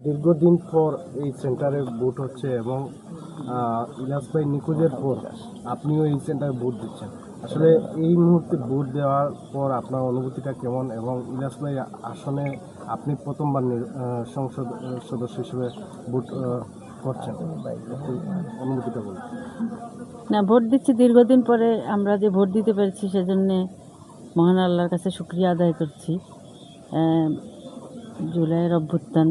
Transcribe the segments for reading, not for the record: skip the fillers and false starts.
দীর্ঘদিন পর এই সেন্টারে ভোট হচ্ছে এবং ইলিয়াস ভাই নিখোঁজের পর আপনিও এই সেন্টারে ভোট দিচ্ছেন। আসলে এই মুহূর্তে ভোট দেওয়ার পর আপনার অনুভূতিটা কেমন, এবং ইলিয়াস ভাই আসনে আপনি প্রথমবার সংসদ সদস্য হিসেবে ভোট করছেন, একটু অনুভূতিটা বলুন। না, ভোট দিচ্ছি দীর্ঘদিন পরে। আমরা যে ভোট দিতে পেরেছি সেজন্যে মহান আল্লাহর কাছে শুকরিয়া আদায় করছি। জুলাইয়ের অভ্যুত্থান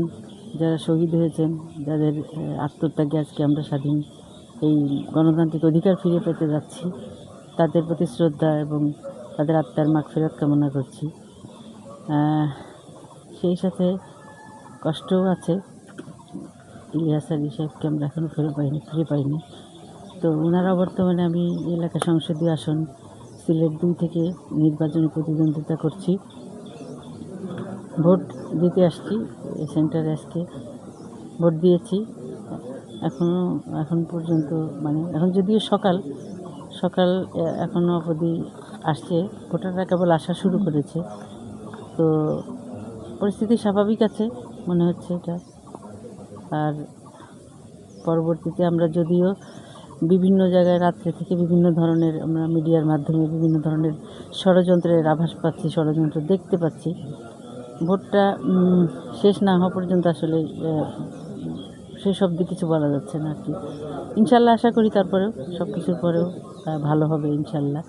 যারা শহীদ হয়েছেন, যাদের আত্মত্যাগে আজকে আমরা স্বাধীন এই গণতান্ত্রিক অধিকার ফিরে পেতে যাচ্ছি, তাদের প্রতি শ্রদ্ধা এবং তাদের আত্মার মাগফিরাত কামনা করছি। সেই সাথে কষ্টও আছে। ইলিয়াস আলী সাহেবকে আমরা এখনও ফিরে পাইনি। তো ওনারা বর্তমানে আমি এলাকা সংসদীয় আসন সিলেট 2 থেকে নির্বাচনে প্রতিদ্বন্দ্বিতা করছি। ভোট দিতে আসছি এই সেন্টারে, আজকে ভোট দিয়েছি। এখন পর্যন্ত এখন যদিও সকাল এখনও অবধি আসছে, ভোটাররা কেবল আসা শুরু করেছে। তো পরিস্থিতি স্বাভাবিক আছে মনে হচ্ছে এটা। আর পরবর্তীতে আমরা যদিও বিভিন্ন জায়গায় রাত্রে থেকে বিভিন্ন ধরনের আমরা মিডিয়ার মাধ্যমে বিভিন্ন ধরনের ষড়যন্ত্রের আভাস পাচ্ছি, ষড়যন্ত্র দেখতে পাচ্ছি। ভোটটা শেষ না হওয়া পর্যন্ত আসলে শেষ অবধি কিছু বলা যাচ্ছে না আর কি। ইনশাল্লাহ আশা করি তারপরেও সব কিছুর পরেও ভালো হবে ইনশাল্লাহ।